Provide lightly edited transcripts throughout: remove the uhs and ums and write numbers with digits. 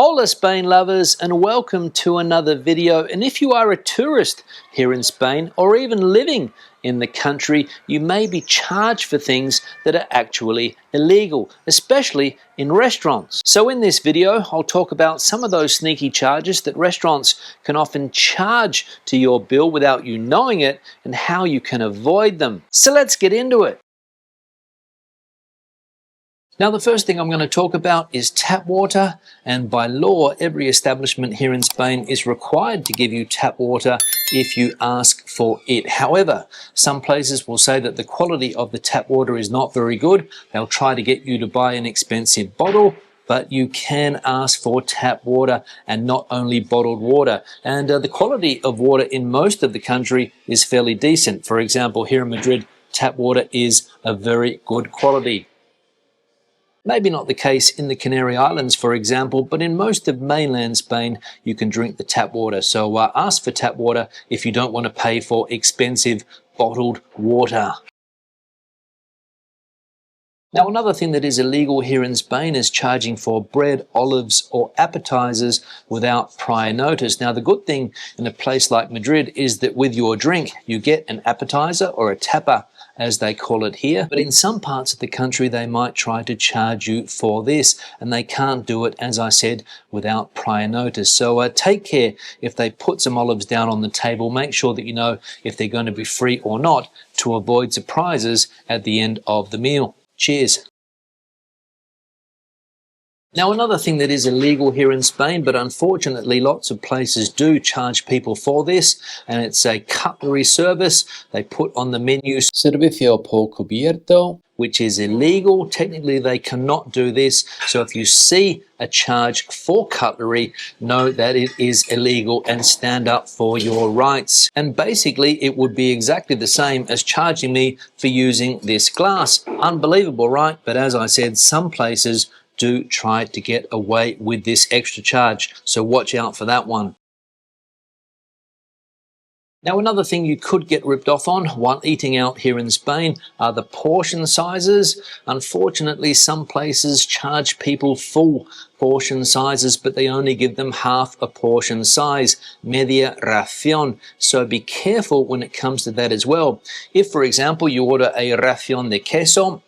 Hola Spain lovers, and welcome to another video. And if you are a tourist here in Spain or even living in the country, you may be charged for things that are actually illegal, especially in restaurants. So in this video, I'll talk about some of those sneaky charges that restaurants can often charge to your bill without you knowing it, and how you can avoid them. So let's get into it. Now, the first thing I'm going to talk about is tap water, and by law, every establishment here in Spain is required to give you tap water if you ask for it. However, some places will say that the quality of the tap water is not very good. They'll try to get you to buy an expensive bottle, but you can ask for tap water and not only bottled water. And the quality of water in most of the country is fairly decent. For example, here in Madrid, tap water is a very good quality. Maybe not the case in the Canary Islands, for example, but in most of mainland Spain, you can drink the tap water. So ask for tap water if you don't want to pay for expensive bottled water. Now, another thing that is illegal here in Spain is charging for bread, olives, or appetizers without prior notice. Now, the good thing in a place like Madrid is that with your drink, you get an appetizer or a tapa, as they call it here. But in some parts of the country, they might try to charge you for this, and they can't do it, as I said, without prior notice. So take care if they put some olives down on the table. Make sure that you know if they're going to be free or not, to avoid surprises at the end of the meal. Cheers. Now, another thing that is illegal here in Spain, but unfortunately lots of places do charge people for this, and it's a cutlery service. They put on the menu Servicio por Cubierto, which is illegal. Technically, they cannot do this. So if you see a charge for cutlery, know that it is illegal and stand up for your rights. And basically, it would be exactly the same as charging me for using this glass. Unbelievable, right? But as I said, some places do try to get away with this extra charge, so watch out for that one. Now, another thing you could get ripped off on while eating out here in Spain are the portion sizes. Unfortunately, some places charge people full portion sizes, but they only give them half a portion size, media ración. So be careful when it comes to that as well. If, for example, you order a ración de queso,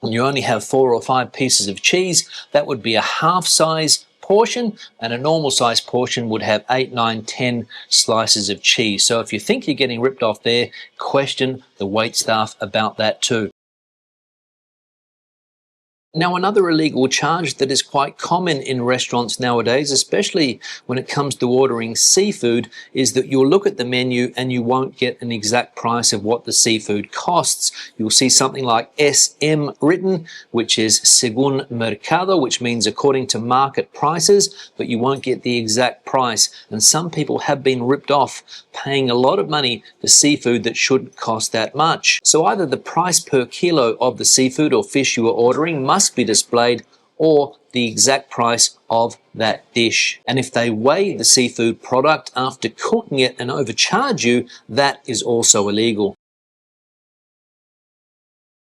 and you only have 4 or 5 pieces of cheese, that would be a half size portion, and a normal size portion would have 8, 9, 10 slices of cheese. So if you think you're getting ripped off there, question the wait staff about that too. Now, another illegal charge that is quite common in restaurants nowadays, especially when it comes to ordering seafood, is that you'll look at the menu and you won't get an exact price of what the seafood costs. You'll see something like SM written, which is según mercado, which means according to market prices, but you won't get the exact price. And some people have been ripped off paying a lot of money for seafood that shouldn't cost that much. So either the price per kilo of the seafood or fish you are ordering must be displayed, or the exact price of that dish. And if they weigh the seafood product after cooking it and overcharge you, that is also illegal.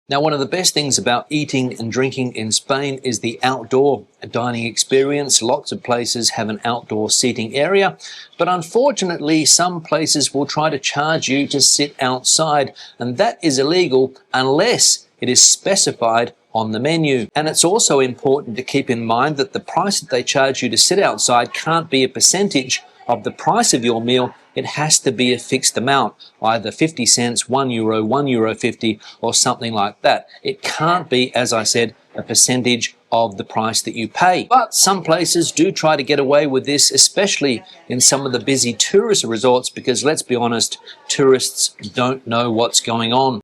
Now, one of the best things about eating and drinking in Spain is the outdoor dining experience. Lots of places have an outdoor seating area, but unfortunately, some places will try to charge you to sit outside, and that is illegal unless it is specified on the menu. And it's also important to keep in mind that the price that they charge you to sit outside can't be a percentage of the price of your meal. It has to be a fixed amount, either 50 cents, €1, €1.50, or something like that. It can't be, as I said, a percentage of the price that you pay. But some places do try to get away with this, especially in some of the busy tourist resorts, because let's be honest, tourists don't know what's going on.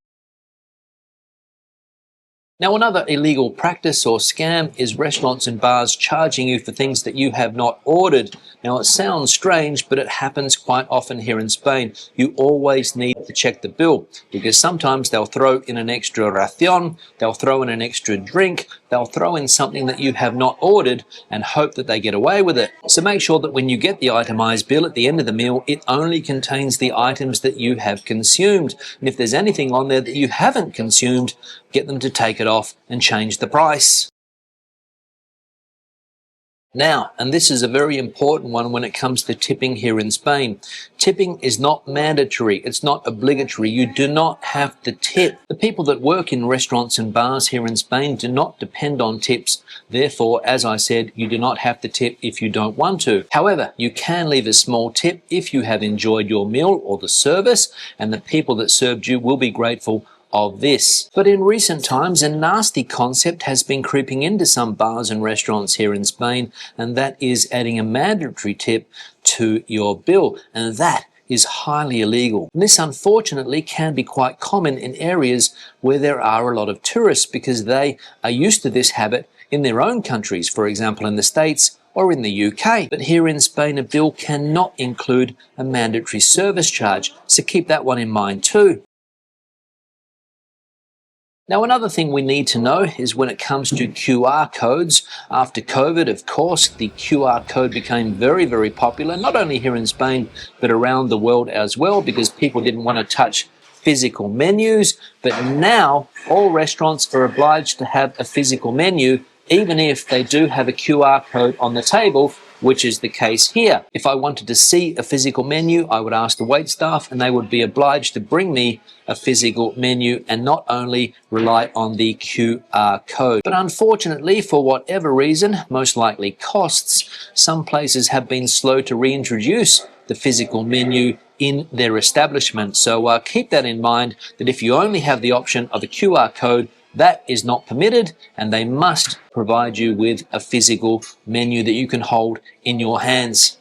Now, another illegal practice or scam is restaurants and bars charging you for things that you have not ordered. Now, it sounds strange, but it happens quite often here in Spain. You always need to check the bill, because sometimes they'll throw in an extra ración, they'll throw in an extra drink, they'll throw in something that you have not ordered and hope that they get away with it. So make sure that when you get the itemized bill at the end of the meal, it only contains the items that you have consumed. And if there's anything on there that you haven't consumed, get them to take it off and change the price. Now, and this is a very important one when it comes to tipping here in Spain. Tipping is not mandatory. It's not obligatory. You do not have to tip. The people that work in restaurants and bars here in Spain do not depend on tips. Therefore, as I said, you do not have to tip if you don't want to. However, you can leave a small tip if you have enjoyed your meal or the service, and the people that served you will be grateful of this. But in recent times, a nasty concept has been creeping into some bars and restaurants here in Spain, and that is adding a mandatory tip to your bill, and that is highly illegal. And this unfortunately can be quite common in areas where there are a lot of tourists, because they are used to this habit in their own countries, for example in the States or in the UK. But here in Spain, a bill cannot include a mandatory service charge, so keep that one in mind too. Now, another thing we need to know is when it comes to QR codes. After COVID, of course, the QR code became very, very popular, not only here in Spain, but around the world as well, because people didn't want to touch physical menus. But now all restaurants are obliged to have a physical menu, even if they do have a QR code on the table, which is the case here. If I wanted to see a physical menu, I would ask the waitstaff and they would be obliged to bring me a physical menu and not only rely on the QR code. But unfortunately, for whatever reason, most likely costs, some places have been slow to reintroduce the physical menu in their establishment. So keep that in mind, that if you only have the option of a QR code, that is not permitted, and they must provide you with a physical menu that you can hold in your hands.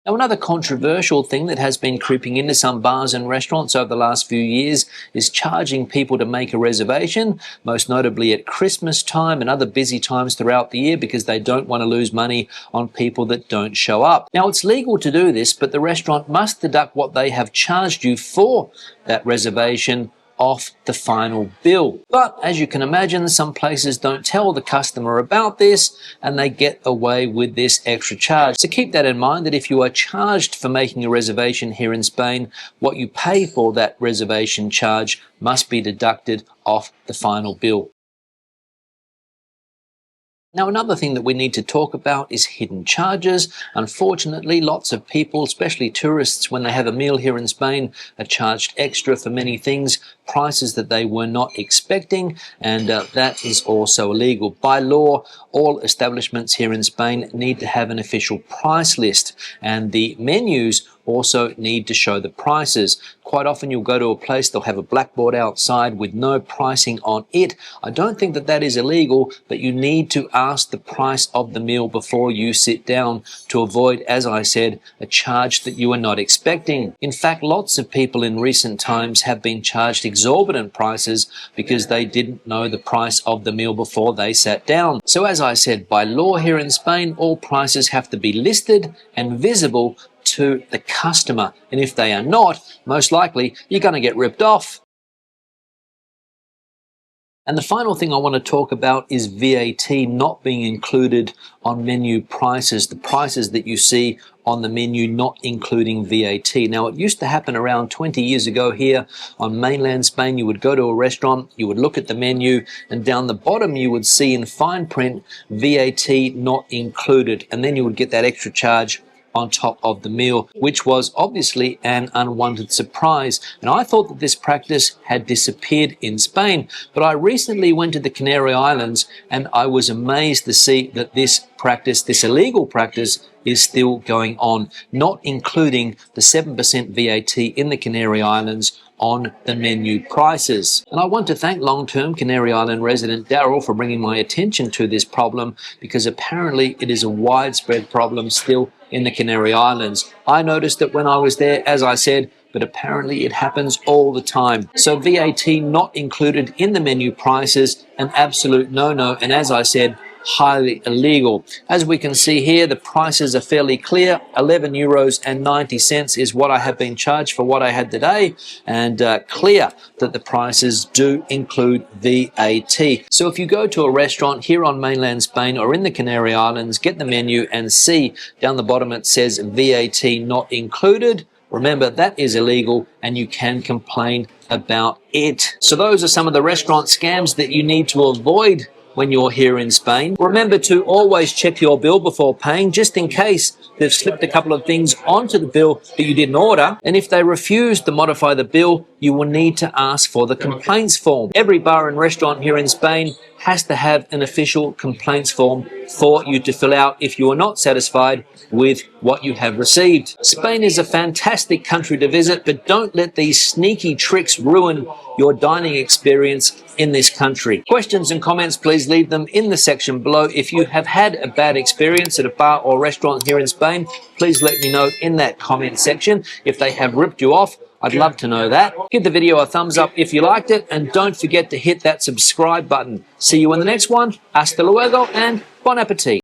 Now, another controversial thing that has been creeping into some bars and restaurants over the last few years is charging people to make a reservation, most notably at Christmas time and other busy times throughout the year, because they don't want to lose money on people that don't show up. Now, it's legal to do this, but the restaurant must deduct what they have charged you for that reservation off the final bill. But as you can imagine, some places don't tell the customer about this and they get away with this extra charge. So keep that in mind, that if you are charged for making a reservation here in Spain, what you pay for that reservation charge must be deducted off the final bill. Now, another thing that we need to talk about is hidden charges. Unfortunately, lots of people, especially tourists, when they have a meal here in Spain, are charged extra for many things, prices that they were not expecting, and that is also illegal. By law, all establishments here in Spain need to have an official price list, and the menus also need to show the prices. Quite often you'll go to a place, they'll have a blackboard outside with no pricing on it. I don't think that that is illegal, but you need to ask the price of the meal before you sit down to avoid, as I said, a charge that you are not expecting. In fact, lots of people in recent times have been charged exorbitant prices because they didn't know the price of the meal before they sat down. So as I said, by law here in Spain, all prices have to be listed and visible to the customer, and if they are not, most likely you're going to get ripped off. And the final thing I want to talk about is VAT not being included on menu prices, the prices that you see on the menu not including VAT. Now, it used to happen around 20 years ago here on mainland Spain. You would go to a restaurant, you would look at the menu, and down the bottom you would see in fine print VAT not included, and then you would get that extra charge on top of the meal, which was obviously an unwanted surprise. And I thought that this practice had disappeared in Spain, but I recently went to the Canary Islands and I was amazed to see that this practice, this illegal practice, is still going on, not including the 7% VAT in the Canary Islands on the menu prices. And I want to thank long-term Canary Island resident Daryl for bringing my attention to this problem, because apparently it is a widespread problem still in the Canary Islands. I noticed that when I was there, as I said, but apparently it happens all the time. So VAT not included in the menu prices, an absolute no-no, and as I said, highly illegal. As we can see here, the prices are fairly clear. €11.90 is what I have been charged for what I had today, and clear that the prices do include VAT. So if you go to a restaurant here on mainland Spain or in the Canary Islands, get the menu and see down the bottom it says VAT not included, remember that is illegal and you can complain about it. So those are some of the restaurant scams that you need to avoid when you're here in Spain. Remember to always check your bill before paying, just in case they've slipped a couple of things onto the bill that you didn't order. And if they refuse to modify the bill, you will need to ask for the complaints form. Every bar and restaurant here in Spain has to have an official complaints form for you to fill out if you are not satisfied with what you have received. Spain is a fantastic country to visit, but don't let these sneaky tricks ruin your dining experience in this country. Questions and comments, please leave them in the section below. If you have had a bad experience at a bar or restaurant here in Spain, please let me know in that comment section. If they have ripped you off, I'd love to know that. Give the video a thumbs up if you liked it, and don't forget to hit that subscribe button. See you in the next one. Hasta luego and bon appetit.